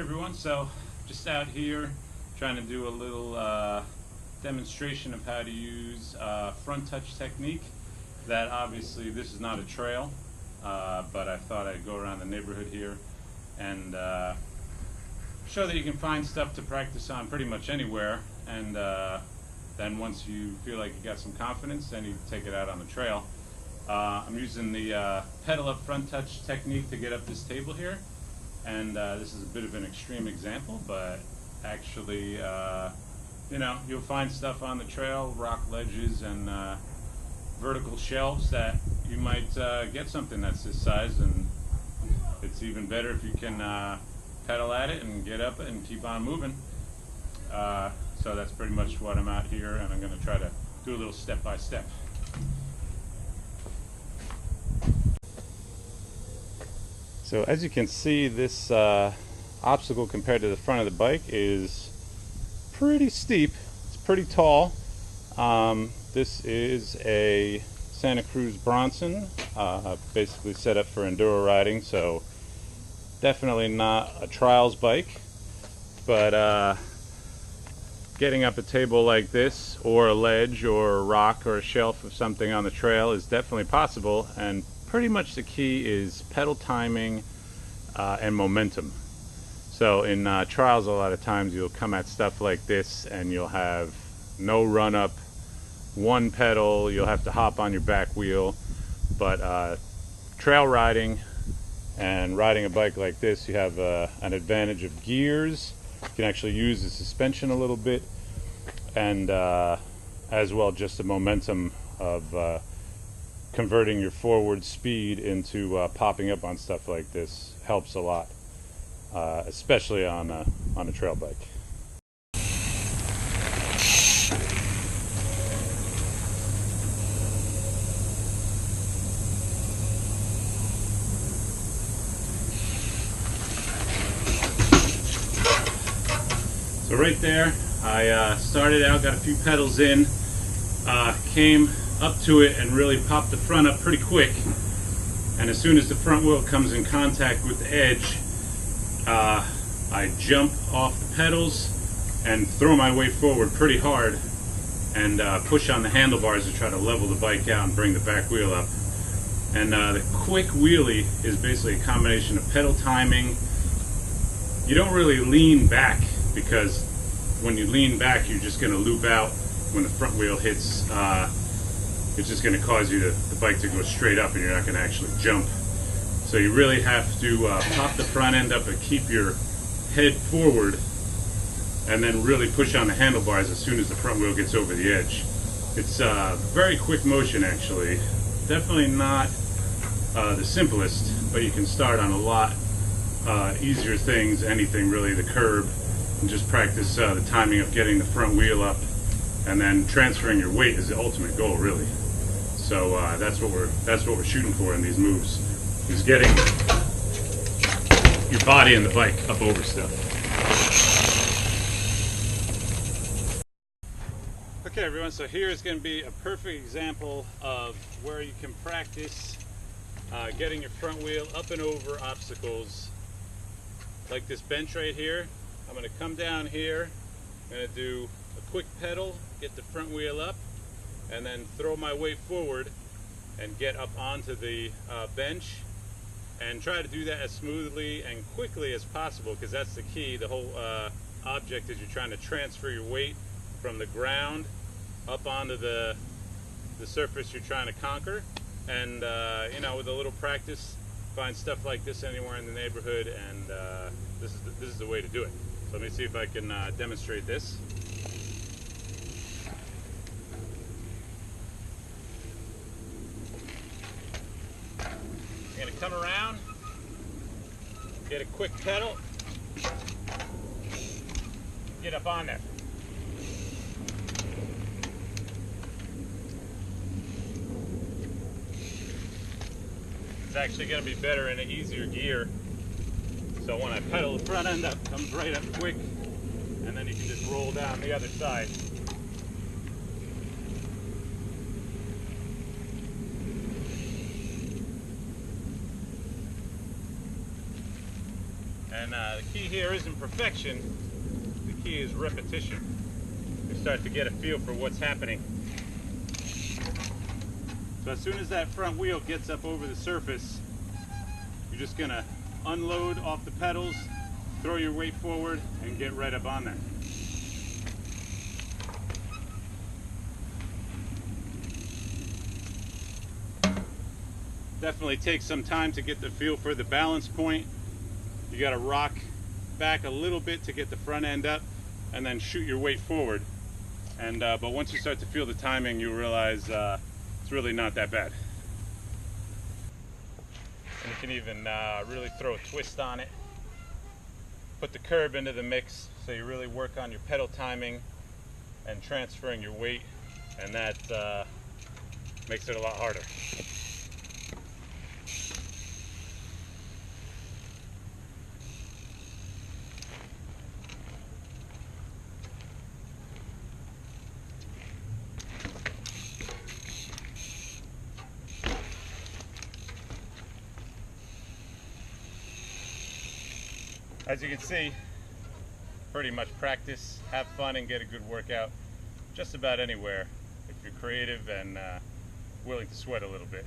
Everyone, so just out here trying to do a little demonstration of how to use front touch technique. That obviously this is not a trail, but I thought I'd go around the neighborhood here and show that you can find stuff to practice on pretty much anywhere, and then once you feel like you got some confidence, then you take it out on the trail. I'm using the pedal up front touch technique to get up this table here. And this is a bit of an extreme example, but actually, you know, you'll find stuff on the trail, rock ledges and vertical shelves that you might get something that's this size, and it's even better if you can pedal at it and get up it and keep on moving. So that's pretty much what I'm out here, and I'm going to try to do a little step by step. So as you can see, this obstacle compared to the front of the bike is pretty steep. It's pretty tall. This is a Santa Cruz Bronson, basically set up for enduro riding, so definitely not a trials bike. But getting up a table like this, or a ledge, or a rock, or a shelf of something on the trail is definitely possible, and pretty much the key is pedal timing and momentum. So in trials, a lot of times you'll come at stuff like this and you'll have no run up, one pedal, you'll have to hop on your back wheel. But trail riding and riding a bike like this, you have an advantage of gears. You can actually use the suspension a little bit, and as well just the momentum of converting your forward speed into popping up on stuff like this helps a lot, especially on a trail bike. So right there, I started out, got a few pedals in, came up to it and really popped the front up pretty quick, and as soon as the front wheel comes in contact with the edge, I jump off the pedals and throw my weight forward pretty hard and push on the handlebars to try to level the bike out and bring the back wheel up. And the quick wheelie is basically a combination of pedal timing. You don't really lean back, because when you lean back you're just going to loop out when the front wheel hits. It's just going to cause the bike to go straight up, and you're not going to actually jump. So you really have to pop the front end up and keep your head forward, and then really push on the handlebars as soon as the front wheel gets over the edge. It's very quick motion, actually. Definitely not the simplest, but you can start on a lot easier things, anything really, the curb, and just practice the timing of getting the front wheel up, and then transferring your weight is the ultimate goal, really. So that's what we're shooting for in these moves, is getting your body and the bike up over stuff. Okay, everyone, so here is going to be a perfect example of where you can practice getting your front wheel up and over obstacles, like this bench right here. I'm going to come down here, I'm going to do a quick pedal, get the front wheel up, and then throw my weight forward and get up onto the bench, and try to do that as smoothly and quickly as possible, because that's the key. The whole object is you're trying to transfer your weight from the ground up onto the surface you're trying to conquer. And you know, with a little practice, find stuff like this anywhere in the neighborhood, and this is the way to do it. So let me see if I can demonstrate this. I'm going to come around, get a quick pedal, get up on there. It's actually going to be better in an easier gear. So when I pedal, the front end up comes right up quick, and then you can just roll down the other side. And the key here isn't perfection, the key is repetition. You start to get a feel for what's happening. So as soon as that front wheel gets up over the surface, you're just gonna unload off the pedals, throw your weight forward, and get right up on there. Definitely takes some time to get the feel for the balance point. You gotta rock back a little bit to get the front end up, and then shoot your weight forward. And but once you start to feel the timing, you realize it's really not that bad. And you can even really throw a twist on it. Put the curb into the mix, so you really work on your pedal timing and transferring your weight, and that makes it a lot harder. As you can see, pretty much practice, have fun, and get a good workout just about anywhere if you're creative and willing to sweat a little bit.